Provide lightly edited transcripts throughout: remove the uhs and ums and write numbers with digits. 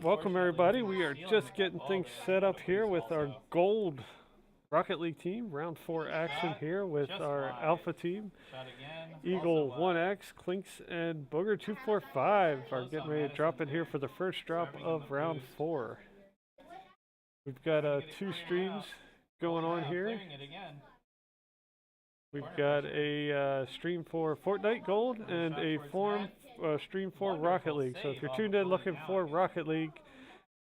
Alright, welcome everybody. We are just getting things set up here with our gold Rocket League team. Round 4 action here with our Alpha team. Eagle 1X, Clinks, and Booger 245 are getting ready to drop in here for the first drop of round 4. We've got 2 streams going on here. We've got a stream for Fortnite Gold and a stream for Rocket League. So if you're tuned in looking for Rocket League,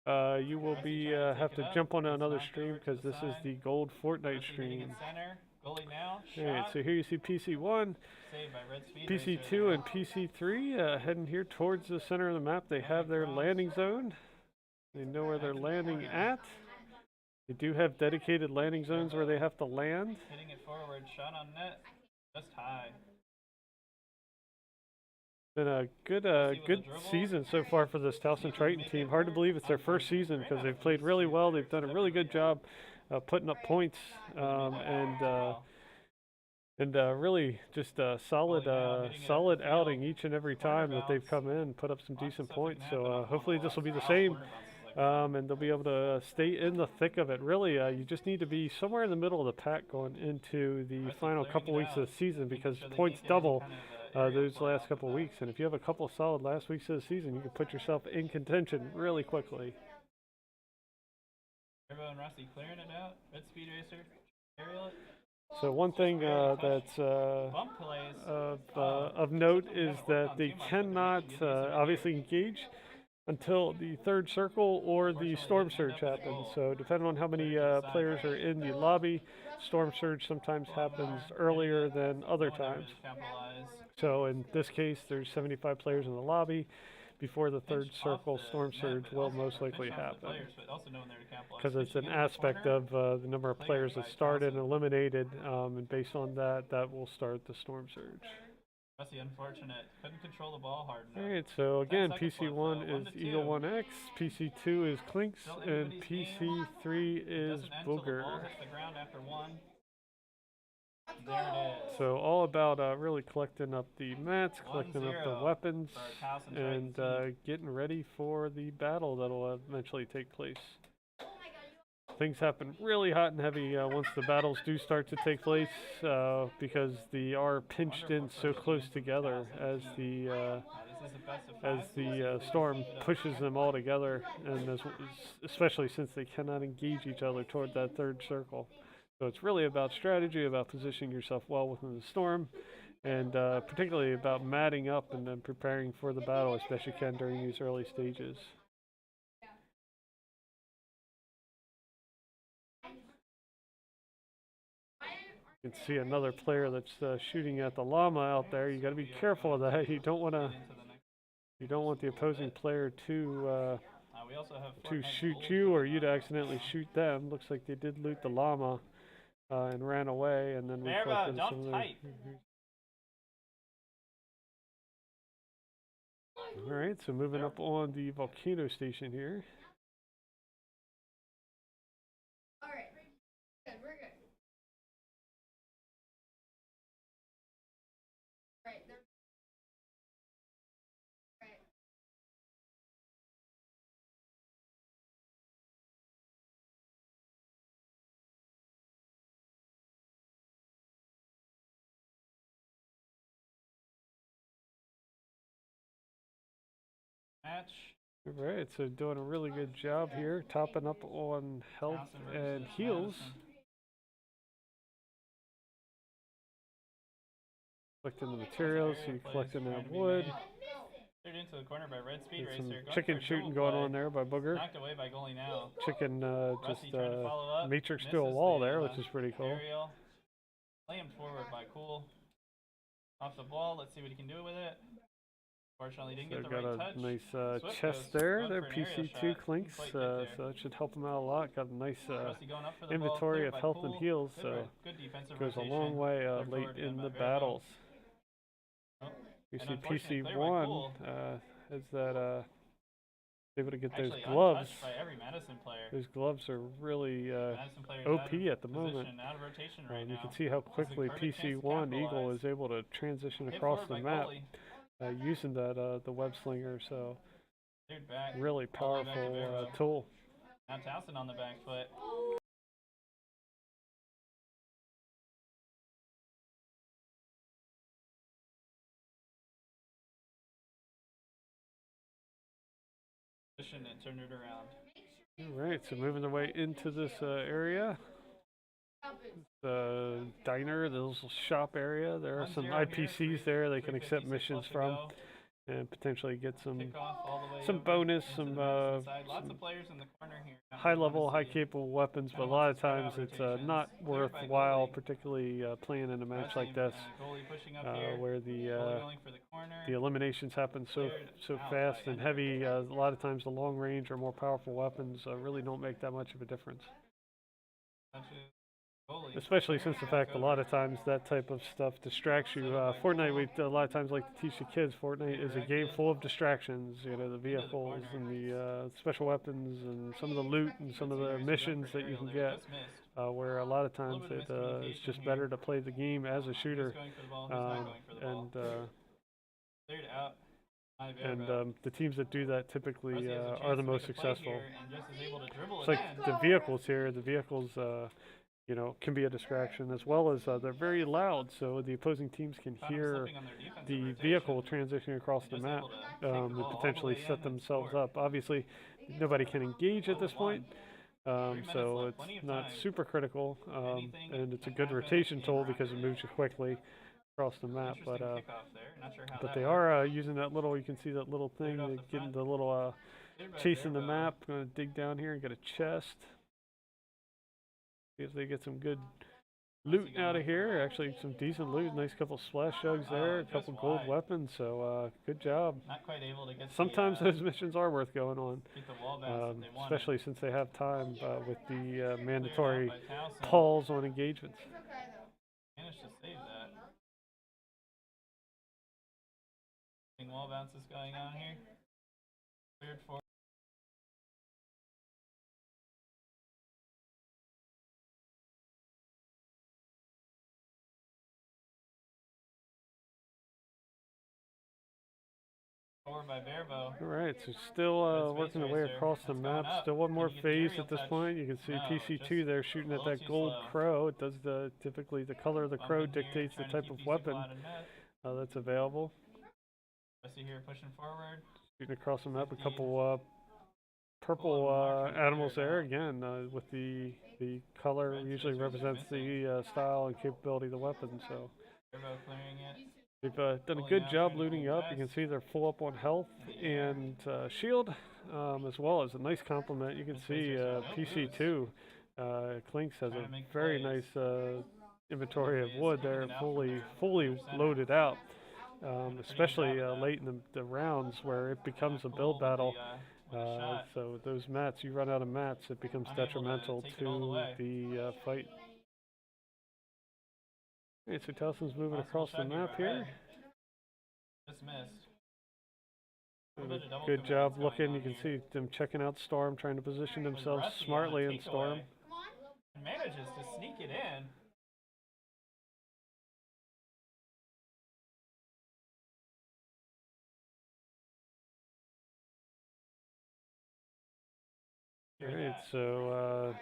you will be have to jump on another stream because this is the Gold Fortnite stream. Alright, so here you see PC1, PC2, and PC3 heading here towards the center of the map. They have their landing zone. They know where they're landing at. They do have dedicated landing zones where they have to land. Hitting it forward, shot on net, just high. Been a good season so far for this Towson Triton team. Hard to believe it's their first season because they've played really well. They've done a really good job putting up points and really just a solid outing each and every time that they've come in, put up some decent points. So hopefully this will be the same. And they'll be able to stay in the thick of it. Really, you just need to be somewhere in the middle of the pack going into the final couple weeks of the season because points double those last couple weeks. And if you have a couple solid last weeks of the season, you can put yourself in contention really quickly. Turbo and Rossi clearing it out. Red Speed Racer, aerial it. So one thing that's of note is that they cannot obviously engage until the third circle or the storm surge happens. So depending on how many players are in the lobby, storm surge sometimes happens earlier than other times. So in this case, there's 75 players in the lobby. Before the third circle, storm surge will most likely happen. Because it's an aspect of the number of players that started and eliminated, and based on that, that will start the storm surge. That's the unfortunate. Couldn't control the ball hard enough. Alright, so again, PC1 is Eagle 1X, PC2 is Clinks, and PC3 is Booger. So all about really collecting up the mats, collecting up the weapons, and getting ready for the battle that'll eventually take place. Things happen really hot and heavy once the battles do start to take place because they are pinched in so close together as the storm pushes them all together, and especially since they cannot engage each other toward that third circle. So it's really about strategy, about positioning yourself well within the storm, and particularly about matting up and then preparing for the battle as best you can during these early stages. You can see another player that's shooting at the llama out there. You got to be careful of that. You don't want the opposing player to shoot you or you to accidentally shoot them. Looks like they did loot the llama and ran away, and then we collected some of their... All right, so moving up on the volcano station here. Alright, so doing a really good job here, topping up on health and heals. Collecting the materials, so you're collecting that wood. Into the corner by Red Speed Racer. Some chicken shooting going on there by Booger. Knocked away by goalie now. Chicken just matrix to a wall there, which is pretty cool. Slammed forward by Cool. Off the ball, let's see what he can do with it. Fortunately, didn't get the right touch. Got a nice chest there. Their PC2 Clinks, so that should help them out a lot. Got a nice inventory of health and heals, so it goes a long way late in the battles. You see PC1 has that able to get those gloves. Those gloves are really OP at the moment. You can see how quickly PC1 Eagle is able to transition across the map using that the web slinger. So Cleared back. really All the way back to powerful Barrow. tool. Now Towson on the back foot. And turn it around. All right, so moving their way into this area. The diner, the little shop area. There are some IPCs there they can accept missions from and potentially get some bonus, some lots of players in the corner here. high level, high capable weapons, but a lot of times it's not worthwhile, particularly playing in a match like this, where the eliminations happen so fast and heavy. A lot of times the long range or more powerful weapons really don't make that much of a difference. Especially since the fact a lot of times that type of stuff distracts you. Fortnite, we a lot of times like to teach the kids, Fortnite is a game full of distractions. You know, the vehicles and the special weapons and some of the loot and some of the missions that you can get, where a lot of times it's just better to play the game as a shooter. The teams that do that typically are the most successful. It's like the vehicles here, you know, can be a distraction, as well as they're very loud, so the opposing teams can hear the vehicle transitioning across the map and potentially set themselves up. Obviously, nobody can engage at this point, so it's not super critical, and it's a good rotation tool because it moves you quickly across the map. But they are using that little, you can see that little thing, getting the little chasing the map. I'm going to dig down here and get a chest. See if they get some good loot out of here. Actually, some decent loot. Nice couple splash jugs there, a couple gold weapons. So good job. Not quite able to get sometimes those missions are worth going on, especially since they have time with the mandatory pause on engagements. Managed to save that. Wall bounces going on here. Cleared for. By Barrow. All right, so still working their way across the map. Still one more phase at this point. You can see PC2 there shooting at that gold crow. It does typically the color of the crow dictates the type of weapon that's available. I see here pushing forward. Shooting across the map, a couple purple animals there again. With the color usually represents the style and capability of the weapon. So. Clearing it. They've done a good job looting up. You can see they're full up on health and shield, as well as a nice complement. You can see PC2, Clinks has a very nice inventory of wood there, fully loaded out, especially late in the rounds where it becomes a build battle. So those mats, you run out of mats, it becomes detrimental to the fight. Okay, so Towson's moving across the map here. Just missed. Good job looking. You can see them checking out Storm, trying to position themselves smartly in Storm. And manages to sneak it in. All right, so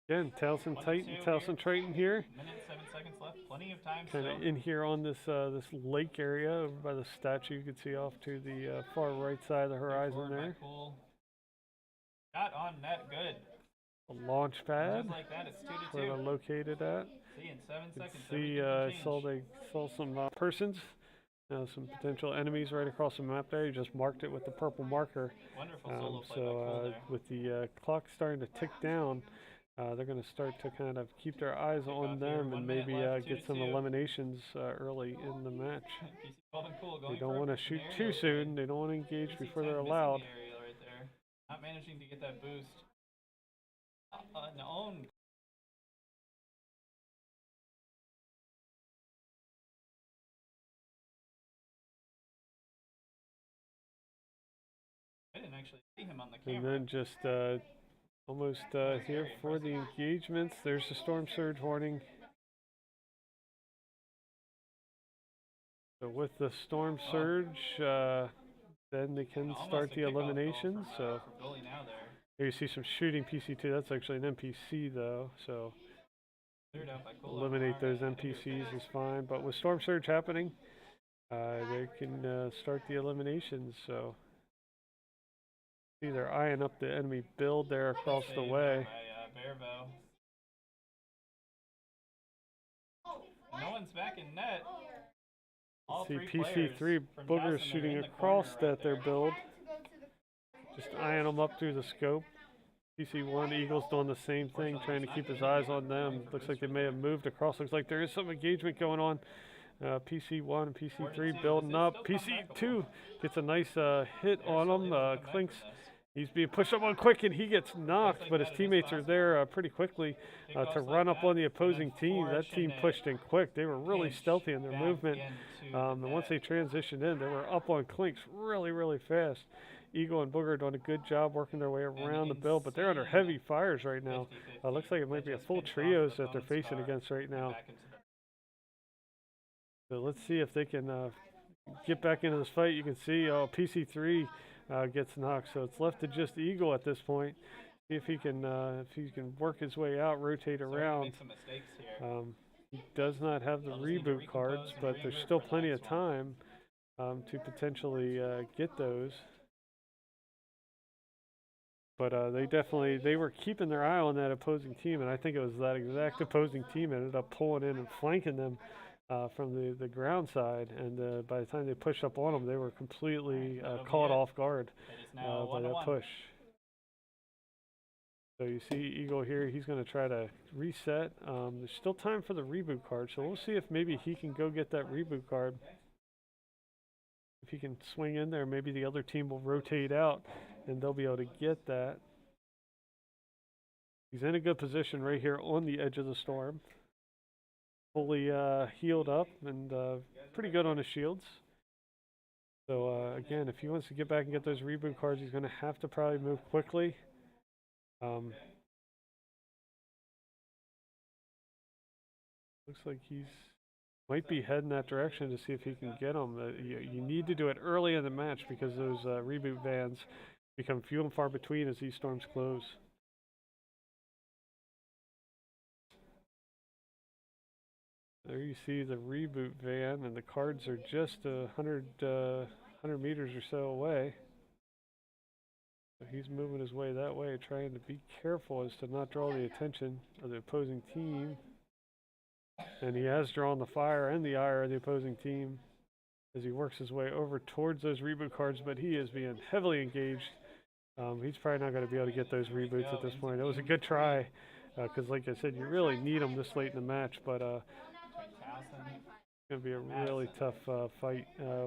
again, Towson Triton here. Minute, 7 seconds left. Plenty of time. Kind of in here on this this lake area over by the statue. You can see off to the far right side of the horizon there. Cool. Shot on net, good. A launch pad. Just like that, it's 2-2. Where they're located at. See, in 7 seconds. See, saw some persons. Some potential enemies right across the map there. You just marked it with the purple marker. Wonderful so with the clock starting to tick down, they're going to start to kind of keep their eyes on them and maybe get some eliminations early in the match. They don't want to shoot too soon. They don't want to engage before they're allowed. Not managing to get that boost. I didn't actually see him on the camera. And then just almost here for the engagements. There's the storm surge warning. So with the storm surge, then they can Almost start a the kickoff goal eliminations. So for goalie now there. here you see some shooting PC2. That's actually an NPC though, so Cleared out by Cool eliminate Omar those and NPCs is fine. But with Storm Surge happening, they can start the eliminations. So see, they're eyeing up the enemy build there across the Saved way. by Bearvo. No one's back in net. All See three PC3 players from boogers Towson are shooting in the across corner that right their there. build. Just eyeing them up through the scope. PC1 Eagles doing the same thing, trying to keep his eyes on them. Looks like they may have moved across. Looks like there is some engagement going on. PC1 and PC3 building up. PC2 gets a nice hit on him. Clinks. He's being pushed up on quick and he gets knocked, but his teammates are there pretty quickly to run up on the opposing team. That team pushed in quick. They were really stealthy in their movement. And once they transitioned in, they were up on Clinks really, really fast. Eagle and Booger doing a good job working their way around the build, but they're under heavy fires right now. Looks like it might be a full trios that they're facing against right now. So let's see if they can get back into this fight. You can see PC3 gets knocked, so it's left to just Eagle at this point. See if he can work his way out, rotate around. He does not have the reboot cards, but there's still plenty of time to potentially get those. But they were keeping their eye on that opposing team, and I think it was that exact opposing team ended up pulling in and flanking them from the ground side, and by the time they pushed up on them, they were completely caught off guard by that push. So you see Eagle here, he's going to try to reset. There's still time for the reboot card, so we'll see if maybe he can go get that reboot card. If he can swing in there, maybe the other team will rotate out and they'll be able to get that. He's in a good position right here on the edge of the storm. Fully healed up and pretty good on his shields. So again, if he wants to get back and get those reboot cards, he's going to have to probably move quickly. Looks like he's might be heading that direction to see if he can get them. You need to do it early in the match because those reboot vans become few and far between as these storms close. There you see the reboot van, and the cards are just 100 meters or so away. So he's moving his way that way, trying to be careful as to not draw the attention of the opposing team. And he has drawn the fire and the ire of the opposing team as he works his way over towards those reboot cards, but he is being heavily engaged. He's probably not going to be able to get those reboots at this point. It was a good try, because like I said, you really need them this late in the match, but it's going to be a really tough fight,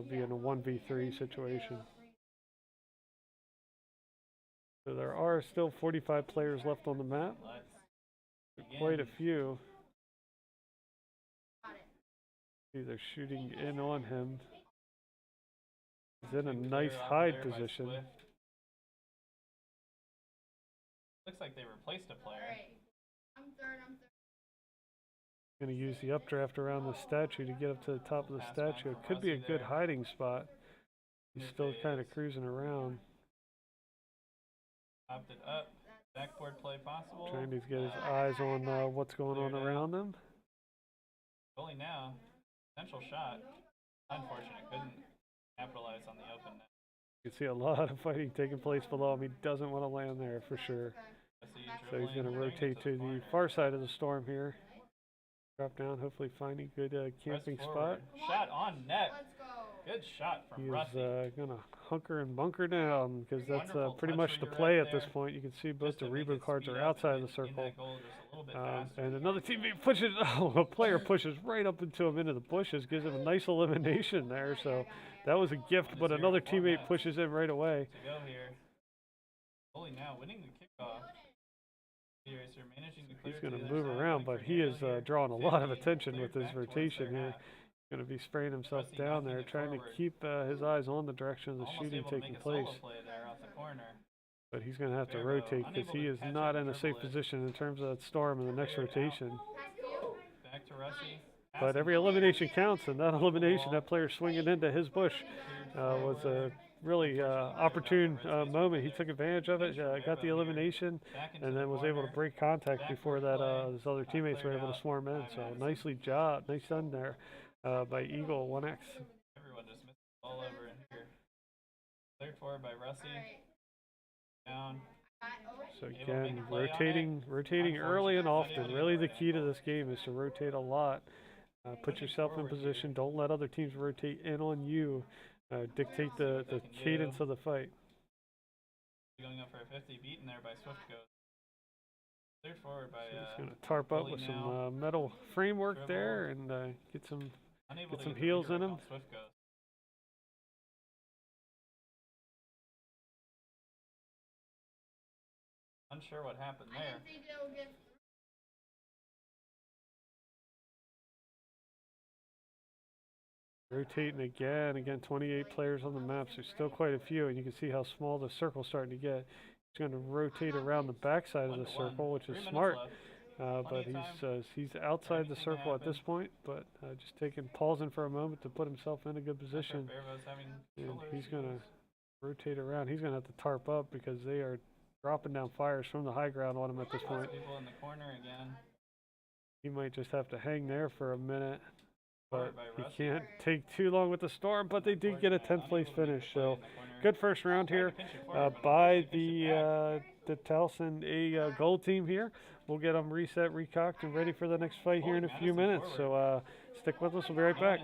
being a 1v3 situation. So there are still 45 players left on the map. Quite a few. See, they're shooting in on him. He's in a nice hide position. Looks like they replaced a player. Going to use the updraft around the statue to get up to the top of the statue. It could be a good hiding spot. He's still kind of cruising around. Popped it up. Backboard play possible. Trying to get his eyes on what's going on around them. Goalie now. Potential shot. Unfortunate. Couldn't capitalize on the open net. You can see a lot of fighting taking place below him. He doesn't want to land there for sure. So he's going to rotate to the far side of the storm here. Drop down, hopefully finding good camping spot. Shot on net. Good shot from Rusty. He's going to hunker and bunker down because that's pretty much the play at this point. You can see both the reboot cards are outside the circle. And another teammate pushes, a player pushes right up into him into the bushes, gives him a nice elimination there. So that was a gift, but another teammate pushes in right away. Goalie now winning the kickoff. He's going to move around, but he is drawing a lot of attention with his rotation here. He's going to be spraying himself down there, trying to keep his eyes on the direction of the shooting taking place. But he's going to have to rotate because he is not in a safe position in terms of that storm in the next rotation. But every elimination counts, and that elimination, that player swinging into his bush, was a really opportune moment. He took advantage of it, got the elimination, Back into and the then was able to corner. break contact Back before for that play. his other teammates were Cleared able to out swarm in. by So Madison. nicely job, nice done there by Eagle 1X. Everyone just missed the ball over in here. Cleared forward by Russie. Down. So Able to make again, a play on rotating early and Unfortunate. Not able often. to Really, get the the key to angle. this game is to rotate a lot. Put yourself in position. Don't let other teams rotate in on you. Dictate the cadence of the fight. Going up for a 50, beaten there by Swift Ghost. Cleared forward by So he's going to tarp up Bully with now. some metal framework Dribble. there and get some unable to some get the heels in redirect him. on Swift Ghost. Unsure what happened there. Rotating again, 28 players on the map, so still quite a few, and you can see how small the circle's starting to get. He's going to rotate around the backside of the circle, which is smart, but he's outside the circle at this point, but just pausing for a moment to put himself in a good position, and he's going to rotate around. He's going to have to tarp up because they are dropping down fires from the high ground on him at this point. People in the corner again. He might just have to hang there for a minute. But he can't take too long with the storm, but they did get a 10th place finish. So good first round here by the Towson Gold team here. We'll get them reset, recocked, and ready for the next fight here in a few minutes. So stick with us. We'll be right back.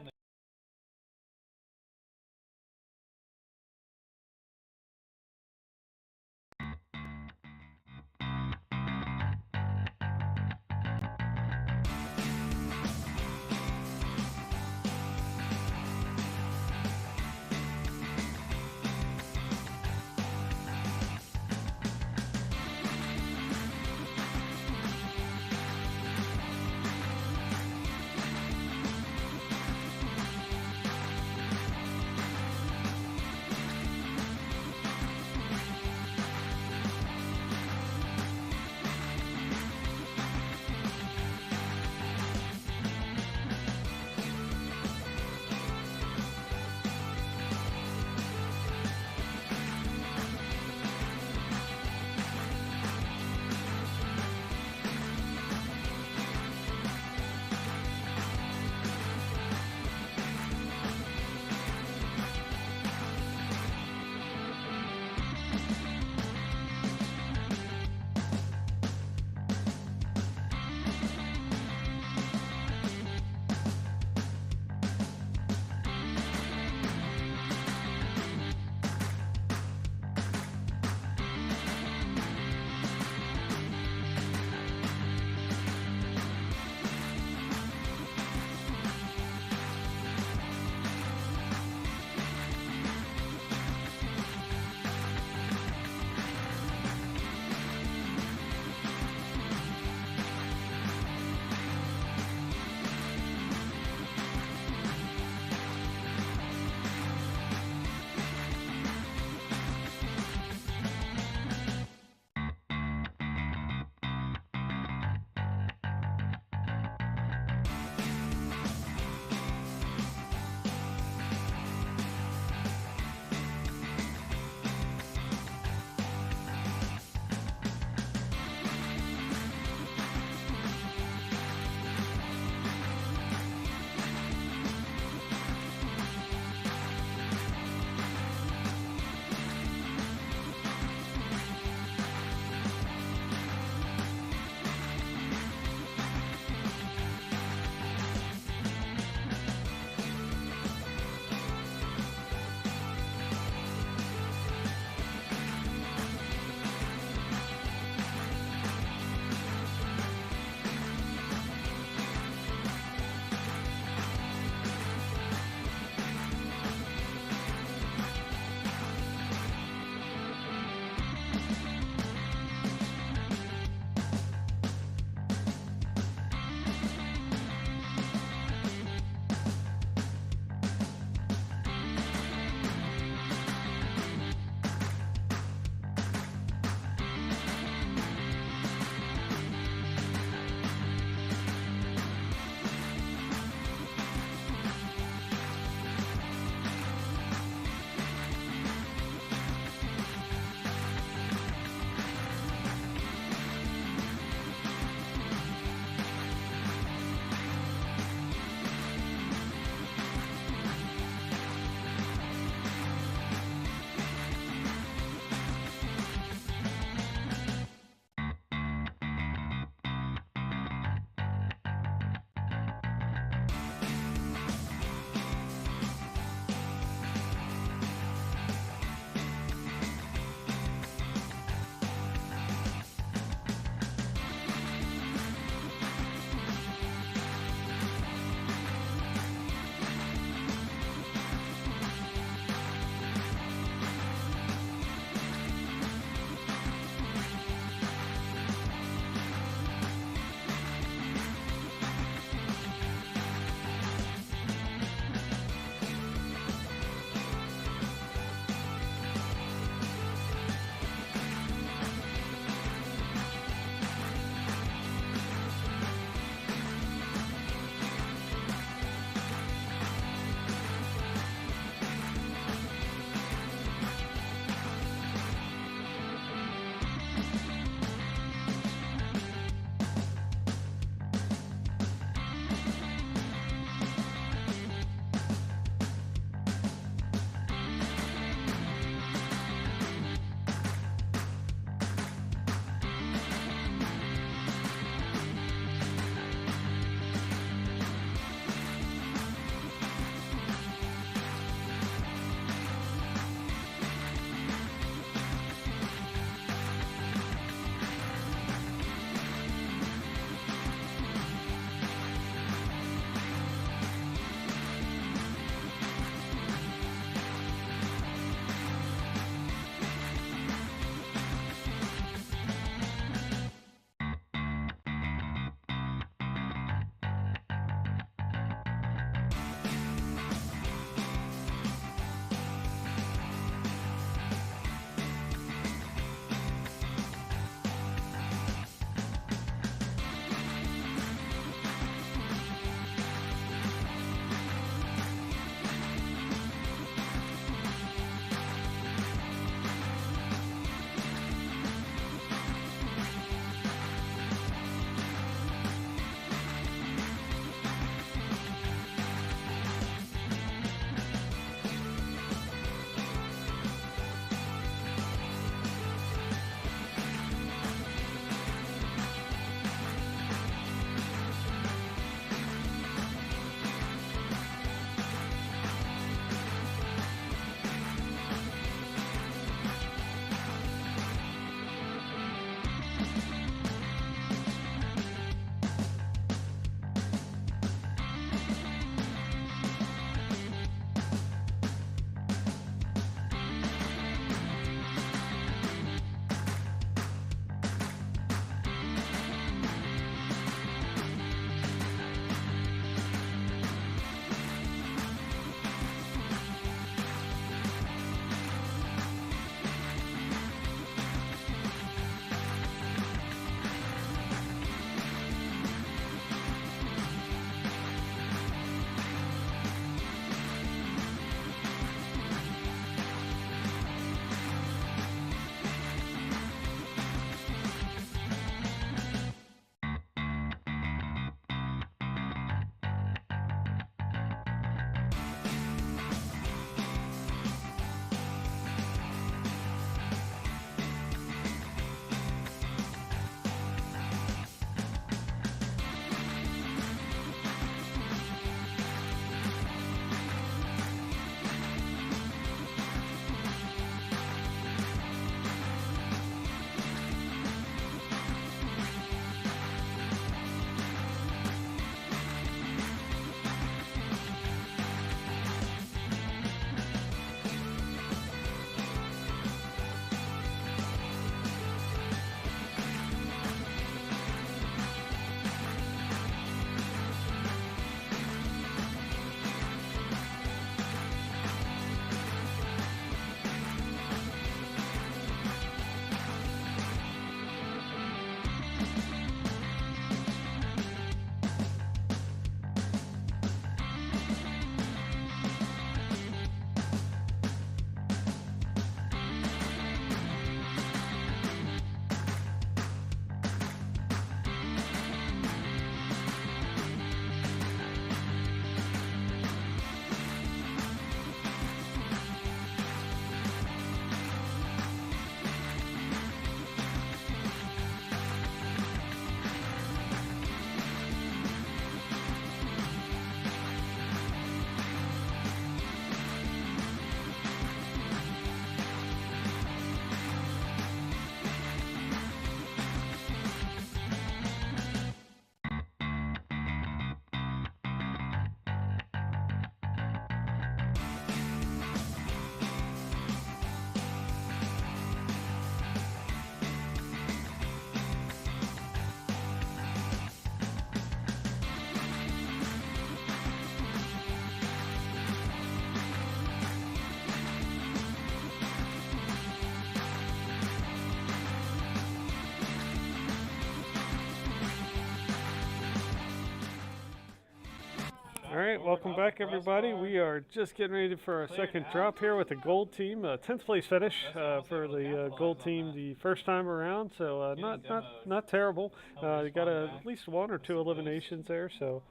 right, forward, welcome up back thrust everybody. bar. We are just getting ready for our Cleared second out. drop here with the gold team. 10th place finish That's almost for able to the capitalize gold on team that. the first time around. So Getting demoed. not terrible. He'll You got respawn at back least one or with two some boost. eliminations there. So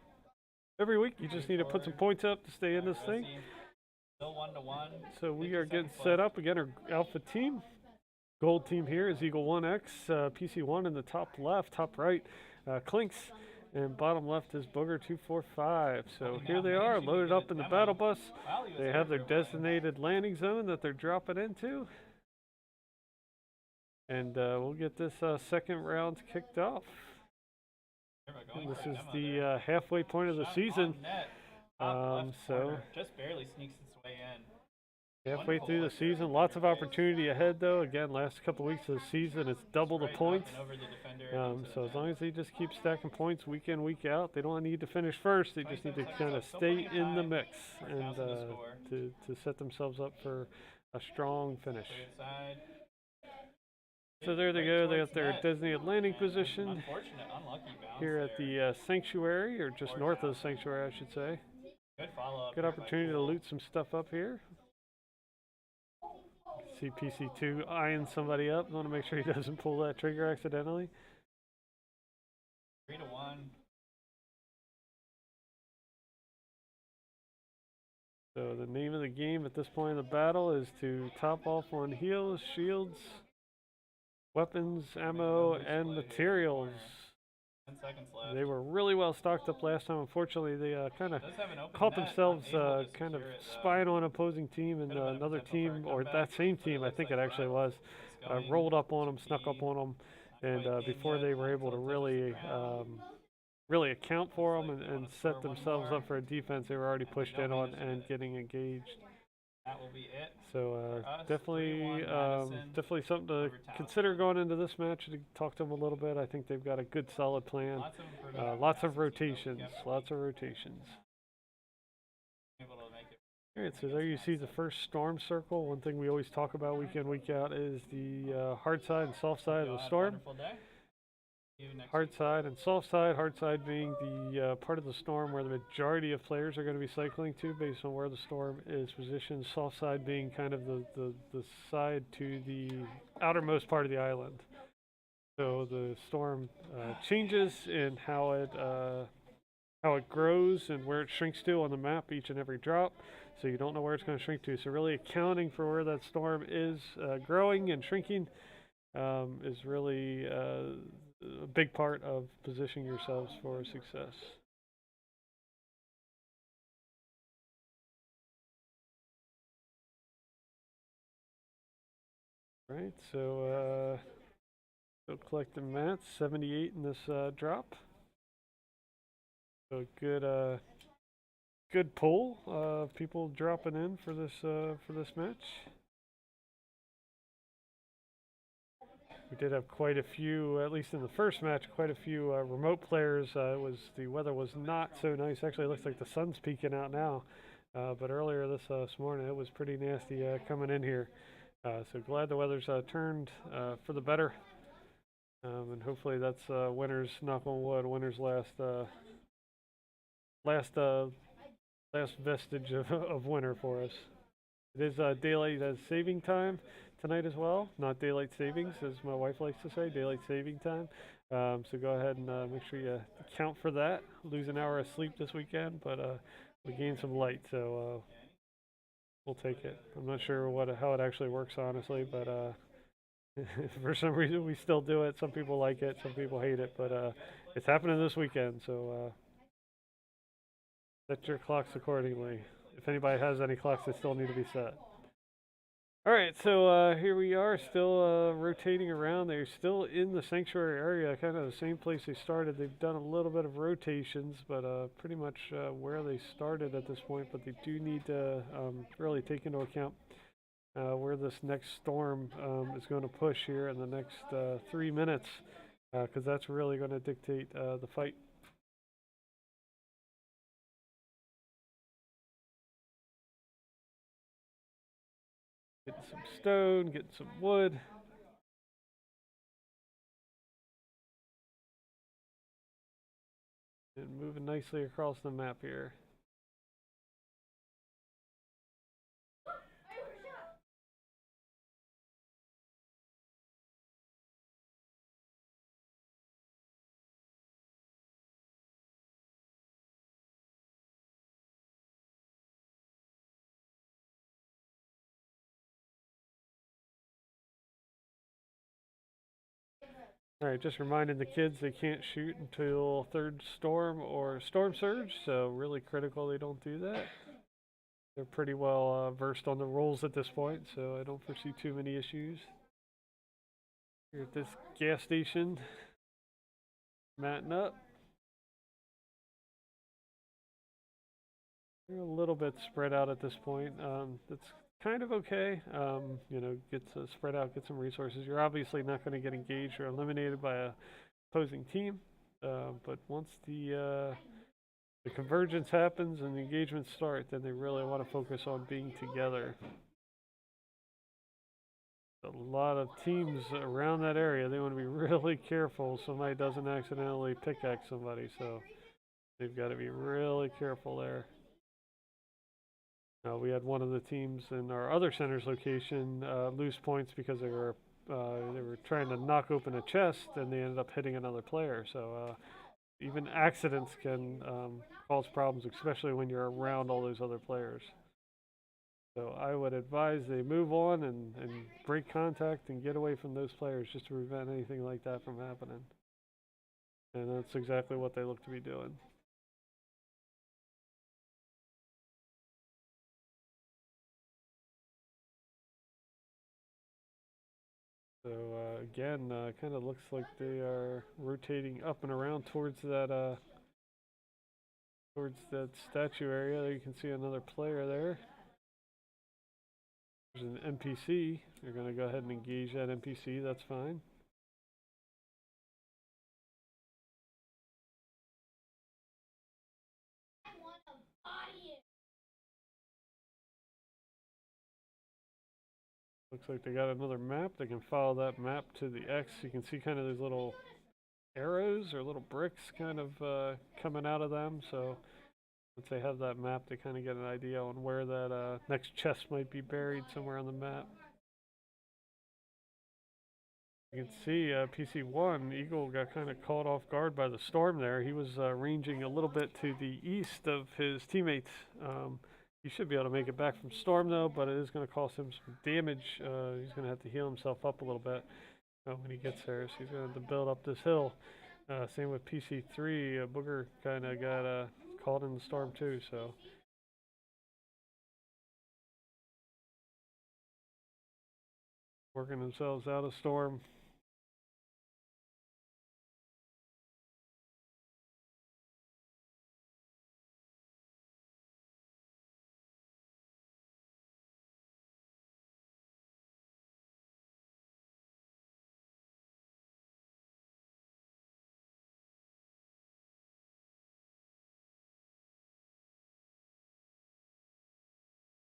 every week you just need to put some Straightforward. points up to stay in this thing. Rusty. Still 1-1. So we are 50 getting seconds set left. up again. Our alpha team. Gold team here is Eagle 1X, PC1 in the top left, top right, Clinks, and bottom left is Booger 245. So here they are, loaded up in the battle bus. Wow, he was They there have for their a while. designated landing zone that they're dropping into. And we'll get this second round kicked off. There we go. And this Great is demo the there. halfway point of the Shot season. on net. Top left So corner. Just barely sneaks its way in. halfway Wonderful through the work there season, from lots of your guys. opportunity ahead though. Again, last couple weeks of the season, it's double the Straight up points. and over the defender into So the as long net. as they just keep stacking points week in, week out, they don't need to finish first. They just need to 27 kind of seconds left. Still stay plenty of in the time mix for and Towson to score. to set themselves up for a strong finish. Straight side. So there they Right go. They towards got their net. designated landing And there's an position unfortunate, unlucky bounce here at there. the sanctuary, or just For north of the Towson. sanctuary, I should say. Good follow-up Good here by opportunity to Cool. loot some stuff up here. See PC2 eyeing somebody up. Want to make sure he doesn't pull that trigger accidentally. 3-1. So the name of the game at this point in the battle is to top off on heals, shields, weapons, ammo, boost and play here. materials. 10 seconds left. They were really well stocked up last time. Unfortunately, they kind of Does have an open caught net, themselves unable to kind of secure it, though. spying on opposing team, and Could've been a another potential for a team, or comeback, that same but it team, I looks think like it actually that was, is going rolled up on to them, snuck up be on them, not and quite game before yet, they were not able to until it touches really the ground. really account for them Looks like they and wanna set score one themselves more. up for a defense, they were already And they pushed don't in on manage to and get it. getting engaged. That will be it. So For us, definitely, 3-1 Madison definitely something to over consider Towson. going into this match. To talk to them a little bit. I think they've got a good, solid plan. Lots of improvement on Lots of Towson's, though. rotations. Kept Lots of rotations. able to make it All right, so there you see the first storm circle. One thing we always talk about week in, week out is the hard side and soft side of Y'all the have a storm. wonderful day. See you next Hard week. side and soft side. Hard side being the part of the storm where the majority of players are going to be cycling to based on where the storm is positioned. Soft side being kind of the side to the outermost part of the island. So the storm changes in how it grows and where it shrinks to on the map each and every drop. So you don't know where it's going to shrink to. So really accounting for where that storm is growing and shrinking is really a big part of positioning yourselves for success. Right, so still collecting mats, 78 in this drop. So good pull of people dropping in for this match. We did have quite a few, at least in the first match, quite a few remote players. The weather was not so nice. Actually, it looks like the sun's peeking out now. But earlier this morning, it was pretty nasty coming in here. So glad the weather's turned for the better. And hopefully that's winter's, knock on wood, winter's last vestige of winter for us. It is daylight saving time tonight as well, not daylight savings, as my wife likes to say, daylight saving time. So go ahead and make sure you account for that. Lose an hour of sleep this weekend, but we gained some light, so we'll take it. I'm not sure how it actually works, honestly, but for some reason we still do it. Some people like it, some people hate it, but it's happening this weekend, so set your clocks accordingly. If anybody has any clocks that still need to be set. Alright, so here we are, still rotating around. They're still in the sanctuary area, kind of the same place they started. They've done a little bit of rotations, but pretty much where they started at this point. But they do need to really take into account where this next storm is going to push here in the next 3 minutes, because that's really going to dictate the fight. Getting some stone, getting some wood. And moving nicely across the map here. Alright, just reminding the kids they can't shoot until third storm or storm surge, so really critical they don't do that. They're pretty well versed on the rules at this point, so I don't foresee too many issues. Here at this gas station, matting up. They're a little bit spread out at this point. That's kind of okay. You know, get spread out, get some resources. You're obviously not going to get engaged or eliminated by a opposing team, but once the convergence happens and the engagements start, then they really want to focus on being together. A lot of teams around that area, they want to be really careful somebody doesn't accidentally pickaxe somebody, so they've got to be really careful there. We had one of the teams in our other center's location lose points because they were trying to knock open a chest and they ended up hitting another player. So even accidents can cause problems, especially when you're around all those other players. So I would advise they move on and break contact and get away from those players just to prevent anything like that from happening. And that's exactly what they look to be doing. So again, kind of looks like they are rotating up and around towards that statue area. There you can see another player there. There's an NPC. You're going to go ahead and engage that NPC. That's fine. Looks like they got another map. They can follow that map to the X. You can see kind of these little arrows or little bricks kind of coming out of them. So once they have that map, they kind of get an idea on where that next chest might be buried somewhere on the map. You can see PC1, Eagle got kind of caught off guard by the storm there. He was ranging a little bit to the east of his teammates. He should be able to make it back from storm though, but it is going to cost him some damage. He's going to have to heal himself up a little bit when he gets there. So he's going to have to build up this hill. Same with PC3. Booger kind of got caught in the storm too. So working themselves out of storm.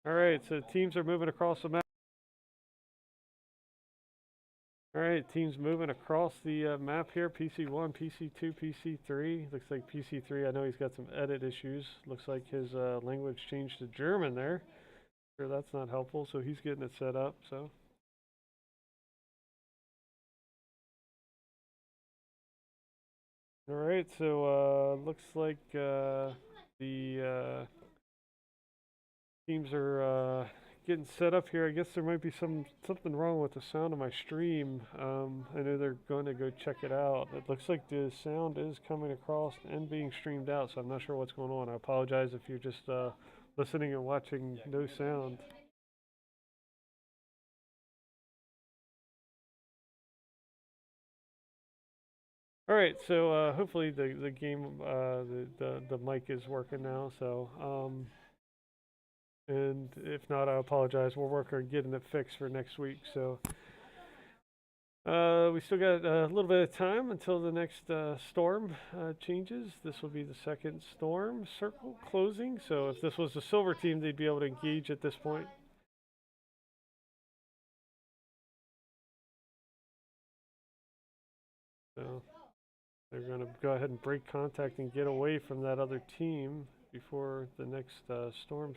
All right, so teams are moving across the map. All right, teams moving across the map here. PC1, PC2, PC3. Looks like PC3, I know he's got some edit issues. Looks like his language changed to German there. Sure, that's not helpful, so he's getting it set up, so. All right, so looks like the teams are getting set up here. I guess there might be something wrong with the sound of my stream. I know they're going to go check it out. It looks like the sound is coming across and being streamed out, so I'm not sure what's going on. I apologize if you're just listening and watching no sound. All right, so hopefully the game the mic is working now. So and if not, I apologize. We'll work on getting it fixed for next week. So we still got a little bit of time until the next storm changes. This will be the second storm circle closing. So if this was the silver team, they'd be able to engage at this point. So they're going to go ahead and break contact and get away from that other team before the next storm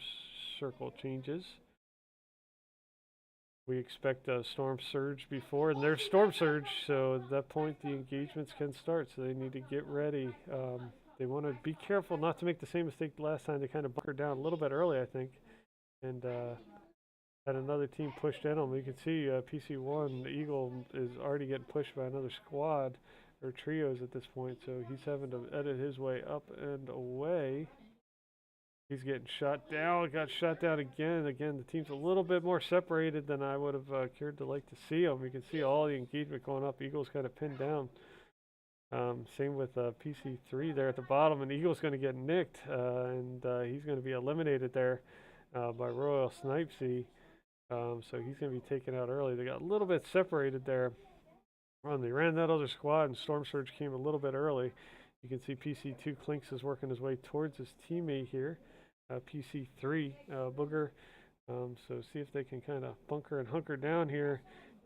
circle changes. We expect a storm surge before, and there's storm surge, so at that point the engagements can start, so they need to get ready. They want to be careful not to make the same mistake last time. They kind of bunkered down a little bit early, I think, and had another team pushed in on him. You can see PC1, the Eagle, is already getting pushed by another squad or trios at this point, so he's having to edit his way up and away. He's getting shot down, got shot down again. Again, the team's a little bit more separated than I would have cared to like to see them. You can see all the engagement going up. Eagle's kind of pinned down. Same with PC3 there at the bottom, and Eagle's going to get nicked, and he's going to be eliminated there by Royal Snipesy. So he's going to be taken out early. They got a little bit separated there. They ran that other squad, and Storm Surge came a little bit early. You can see PC2 Clinks is working his way towards his teammate here. PC3 Booger. So see if they can kind of bunker and hunker down here,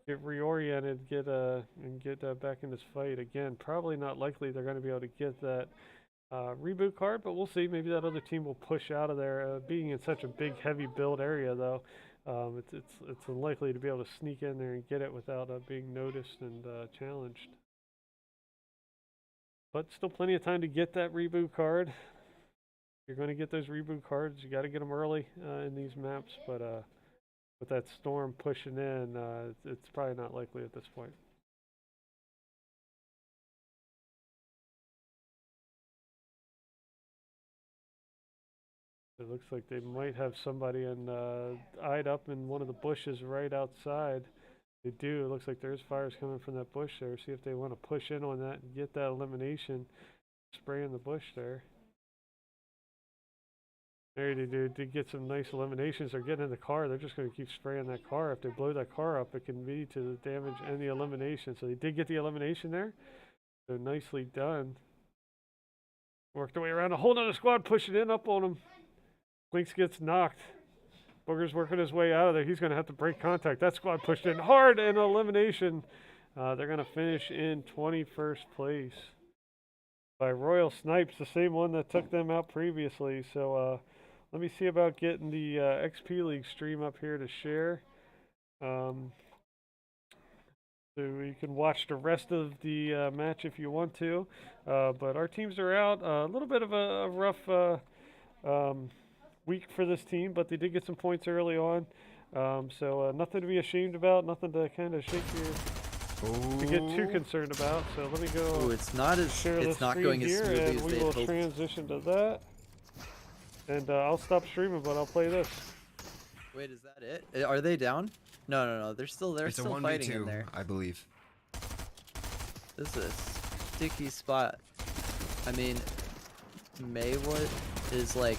get reoriented, get back in this fight again. Probably not likely they're going to be able to get that reboot card, but we'll see. Maybe that other team will push out of there. Being in such a big, heavy build area, though, it's unlikely to be able to sneak in there and get it without being noticed and challenged. But still plenty of time to get that reboot card. You're going to get those reboot cards. You got to get them early in these maps, but with that storm pushing in, it's probably not likely at this point. It looks like they might have somebody eyed up in one of the bushes right outside. They do. It looks like there's fires coming from that bush there. See if they want to push in on that and get that elimination. Spray in the bush there. There they do. They get some nice eliminations. They're getting in the car. They're just going to keep spraying that car. If they blow that car up, it can lead to the damage and the elimination. So they did get the elimination there. So nicely done. Worked their way around. A whole other squad pushing in up on them. Blinks gets knocked. Booger's working his way out of there. He's going to have to break contact. That squad pushed in hard and elimination. They're going to finish in 21st place by Royal Snipes, the same one that took them out previously. So let me see about getting the XP League stream up here to share. So you can watch the rest of the match if you want to. But our teams are out. A little bit of a rough week for this team, but they did get some points early on. So nothing to be ashamed about, nothing to kind of shake your to get too concerned about. So let me go. Ooh, it's not going as smoothly and as we they will hoped. transition to that. And I'll stop streaming, but I'll play this. Wait, is that it? Are they down? No. They're still fighting in there. I believe. This is a sticky spot. I mean, Maywood is like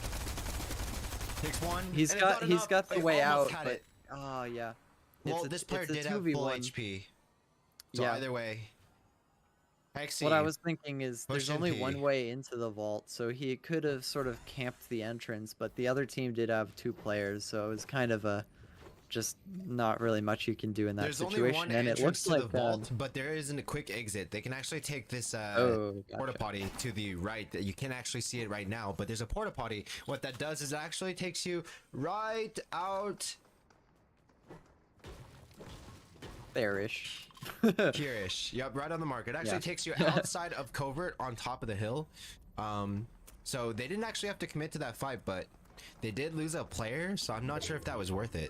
Takes one. he's got the way out, but oh yeah. Well, this player did have full HP. So yeah. Either way. Actually, What I was thinking is there's push only MP. one way into the vault, so he could have sort of camped the entrance, but the other team did have 2 players, so it was kind of a just not really much you can do in that there's situation. only one And it entrance looks to like the vault, but there isn't a quick exit. They can actually take this Gotcha. porta potty to the right. You can't actually see it right now, but there's a porta potty. What that does is it actually takes you right out there-ish. here-ish. Yep, right on the mark. It actually takes you outside of covert on top of the hill. So they didn't actually have to commit to that fight, but they did lose a player, so I'm not sure if that was worth it.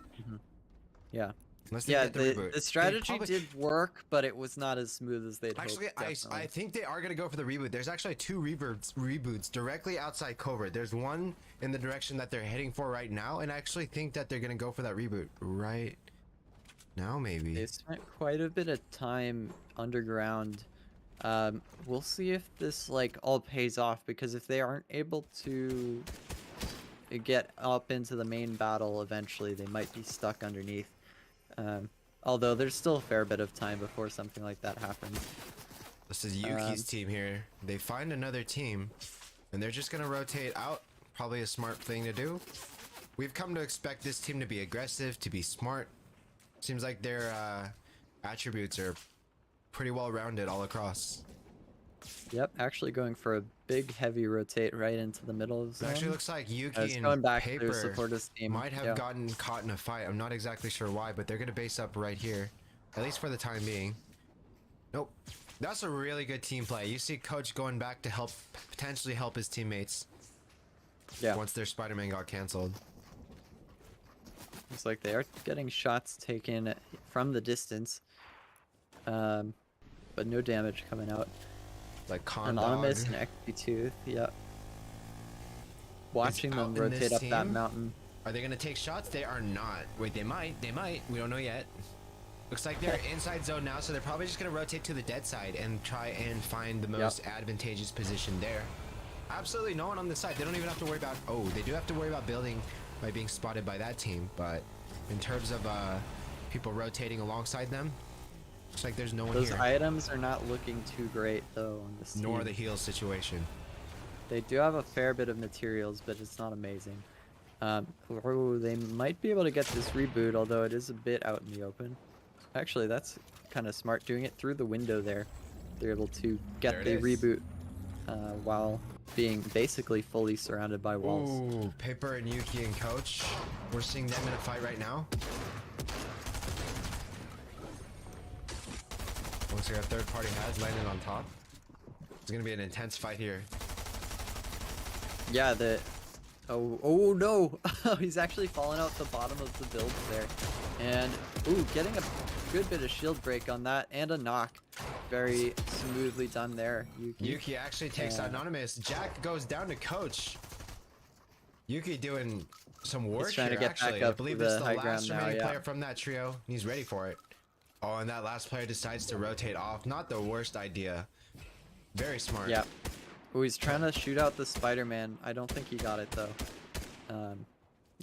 Yeah. Unless they Yeah, get the reboot. the strategy did work, but it was not as smooth as they'd Actually, hoped. I think they are going to go for the reboot. There's actually 2 reboots directly outside covert. There's one in the direction that they're heading for right now, and I actually think that they're going to go for that reboot right now, maybe. They spent quite a bit of time underground. We'll see if this like all pays off, because if they aren't able to get up into the main battle eventually, they might be stuck underneath. Although there's still a fair bit of time before something like that happens. This is Yuki's team here. They find another team, and they're just going to rotate out. Probably a smart thing to do. We've come to expect this team to be aggressive, to be smart. Seems like their attributes are pretty well rounded all across. Yep, actually going for a big heavy rotate right into the middle of the It zone. actually looks like Yuki going and back to Paper support his team. might have Yeah. gotten caught in a fight. I'm not exactly sure why, but they're going to base up right here, at least for the time being. Nope. That's a really good team play. You see Coach going back to potentially help his teammates Yeah. once their Spider-Man got canceled. looks like they are getting shots taken from the distance. But no damage coming out. Like Condog. Anonymous and XP2, yeah. Watching out them in rotate this up that team? mountain. Are they gonna take shots? They are not. Wait, they might. They might. We don't know yet. Looks like they're inside zone now, so they're probably just gonna rotate to the dead side and try and find the most advantageous position there. Absolutely no one on the side. They don't even have to worry about. Oh, they do have to worry about building by being spotted by that team, but in terms of people rotating alongside them, looks like there's no one Those here. items are not looking too great though on this team. Nor the heal situation. They do have a fair bit of materials, but it's not amazing. They might be able to get this reboot, although it is a bit out in the open. Actually, that's kind of smart, doing it through the window there. They're able to get the reboot while being basically fully surrounded by walls. Ooh, Paper and Yuki and Coach. We're seeing them in a fight right now. Looks like a third party has landed on top. It's gonna be an intense fight here. Yeah, oh no! He's actually fallen out the bottom of the build there. And, ooh, getting a good bit of shield break on that, and a knock. Very smoothly done there, Yuki. Yuki actually takes out Anonymous. Jack goes down to Coach. Yuki doing some work He's trying here, to get actually. back I up believe to it's the the high last ground now, remaining yeah. player from that trio. He's ready for it. Oh, and that last player decides to rotate off. Not the worst idea. Very smart. Yeah. Oh, he's trying to shoot out the Spider-Man. I don't think he got it, though.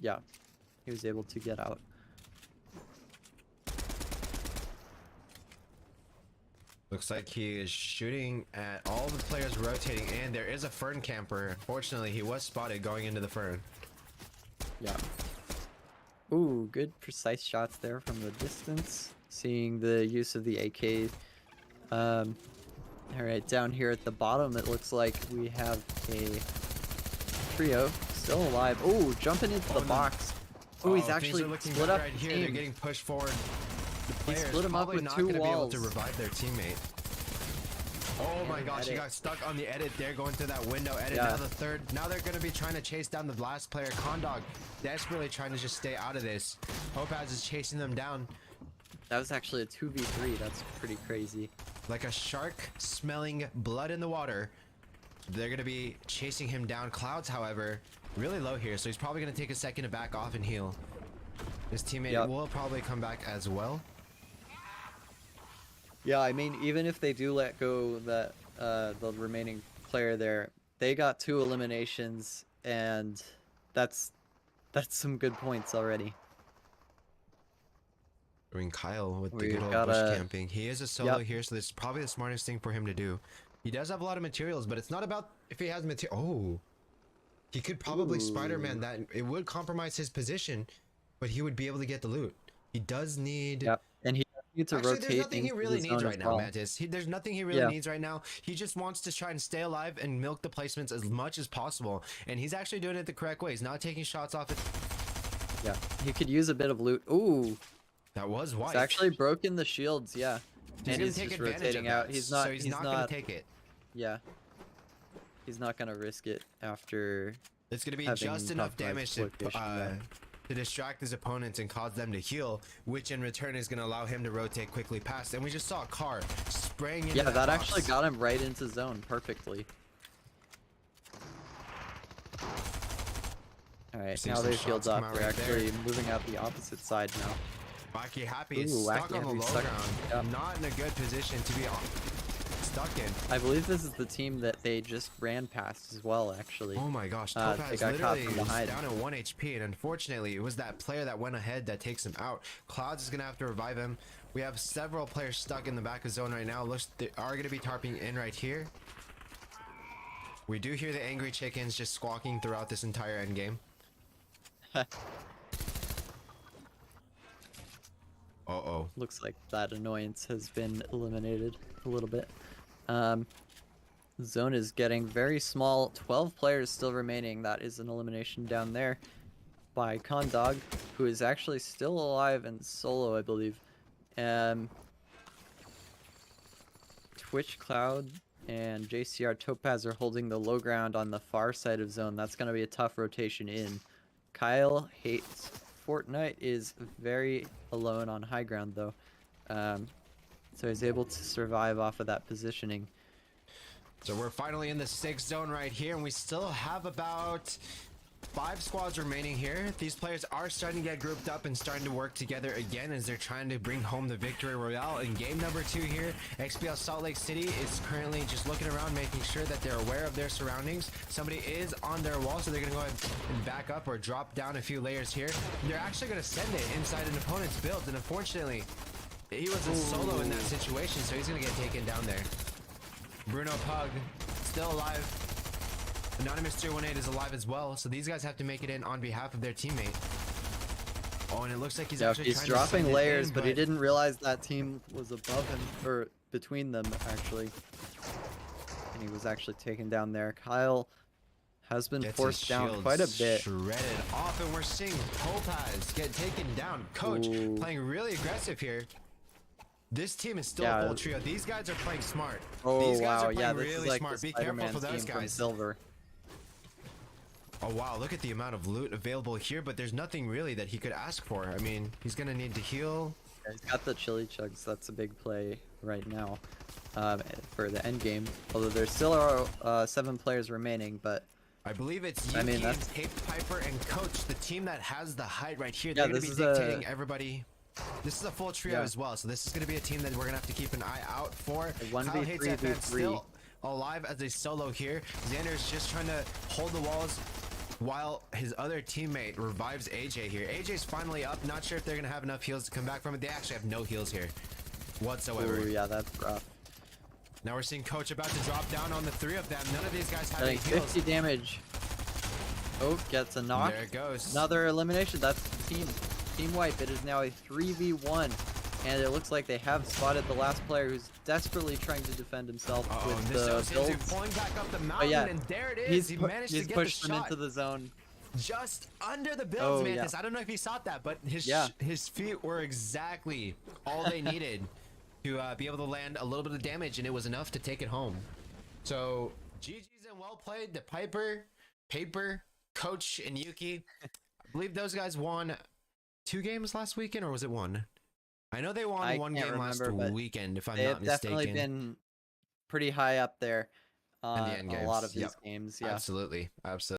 Yeah. He was able to get out. Looks like he is shooting at all the players rotating, and there is a Fern camper. Unfortunately, he was spotted going into the Fern. Yeah. Ooh, good precise shots there from the distance. Seeing the use of the AK. Alright, down here at the bottom, it looks like we have a trio still alive. Ooh, jumping into the box. Ooh, he's actually split up right the here. team. They're getting pushed forward. The He players split him up probably with not 2 gonna be able walls. to revive their teammate. Oh my an gosh, he edit. got stuck on the edit there, going through that window edit. Yeah. Now the third. Now they're gonna be trying to chase down the last player, Condog. Desperately trying to just stay out of this. Hopaz is chasing them down That was actually a 2v3. That's pretty crazy. like a shark smelling blood in the water. They're gonna be chasing him down. Clouds, however, really low here, so he's probably gonna take a second to back off and heal. His teammate will probably come back as well. Yeah, I mean, even if they do let go that the remaining player there, they got 2 eliminations, and that's some good points already. I mean, Kyle with the We've good old got bush a- camping. He is a solo here, so this is probably the smartest thing for him to do. He does have a lot of materials, but it's not about if he has material. Oh, he could probably Spider-Man that. It would compromise his position, but he would be able to get the loot. He does need. Yep, and he needs to Actually, rotate there's nothing he into really the needs zone right as now, well. Mantis. There's nothing he really Yeah. needs right now. He just wants to try and stay alive and milk the placements as much as possible. And he's actually doing it the correct way. He's not taking shots off it. Yeah, he could use a bit of loot. Ooh, That was white. it's actually broken the shields. Yeah, He's and gonna he's take just advantage rotating of out. that, He's not. So he's not gonna take it. Yeah, he's not gonna risk it after. It's gonna be having just enough compromised damage location, yeah. to distract his opponents and cause them to heal, which in return is gonna allow him to rotate quickly past. And we just saw a car spraying into Yeah, that box. actually got him right into zone perfectly. Alright, Seeing now some their shields shots come off. out They're right there. actually moving out the opposite side now. Wacky Happy is Ooh, stuck Wacky on the Happy's low stuck. ground, Yep. not in a good position to be stuck in. I believe this is the team that they just ran past as well, actually. Oh my gosh, They Topaz got caught literally from is behind. down at 1 HP, and unfortunately, it was that player that went ahead that takes him out. Clouds is gonna have to revive him. We have several players stuck in the back of zone right now. Looks they are gonna be tarping in right here. We do hear the angry chickens just squawking throughout this entire end game. Uh-oh. Looks like that annoyance has been eliminated a little bit. Zone is getting very small. 12 players still remaining. That is an elimination down there by Condog, who is actually still alive and solo, I believe. Twitch Cloud and JCR Topaz are holding the low ground on the far side of zone. That's going to be a tough rotation in. Kyle hates Fortnite is very alone on high ground though. So he's able to survive off of that positioning. So we're finally in the 6th zone right here, and we still have about 5 squads remaining here. These players are starting to get grouped up and starting to work together again as they're trying to bring home the victory royale in game number 2 here. XPL Salt Lake City is currently just looking around, making sure that they're aware of their surroundings. Somebody is on their wall, so they're going to go ahead and back up or drop down a few layers here. They're actually going to send it inside an opponent's build, and unfortunately, he was a solo in that situation, so he's going to get taken down there. Bruno Pug still alive. Anonymous 318 is alive as well, so these guys have to make it in on behalf of their teammate. Oh, and it looks like he's actually he's trying to dropping send it layers, in, but he didn't realize that team was above him, or between them, actually. And he was actually taken down there. Kyle has been gets forced his down shield quite a bit. shredded off, and we're seeing Topaz get taken down. Coach Ooh. playing really aggressive here. This team is still Yeah. a full trio. These guys are playing smart. Oh These guys wow, are yeah, playing this really is like smart. the Be careful Spider-Man for those team from guys. Silver. Oh wow, look at the amount of loot available here, but there's nothing really that he could ask for. I mean, he's gonna need to heal. Yeah, he's got the chili chugs. That's a big play right now for the end game. Although there still are 7 players remaining, but I believe it's I Yuki, mean, that's- Tape Piper, and Coach, the team that has the height right here. Yeah, They're going to this be is dictating everybody. This is a full trio Yeah. as well, so this is going to be a team that we're going to have to keep an eye out for. A Kyle 1v3 Hates FN v3. still alive as a solo here. Xander is just trying to hold the walls while his other teammate revives AJ here. AJ's finally up. Not sure if they're going to have enough heals to come back from it. They actually have no heals here whatsoever. ooh, yeah, that's rough. Now we're seeing Coach about to drop down on the 3 of them. None of these guys have any Getting heals. 50 damage. Oh, gets a knock. There it goes. Another elimination. That's team wipe. It is now a 3v1, and it looks like they have spotted the last player who's desperately trying to defend himself Uh-oh, and with this the shows him builds. pulling back up the But mountain, yeah, and there it is. He managed to he's get pushed the them shot into the zone. just under the builds, Oh, Mantis. yeah. I don't know if he saw that, but his Yeah. his feet were exactly all they needed to be able to land a little bit of damage, and it was enough to take it home. So GG's and well played to Piper, Paper, Coach, and Yuki. I believe those guys won 2 games last weekend, or was it 1? I know they won I 1 can't game remember, but last weekend, if I'm They not have definitely mistaken. been pretty high up there In the on end a lot games. of these Yep. games. Yeah. Absolutely.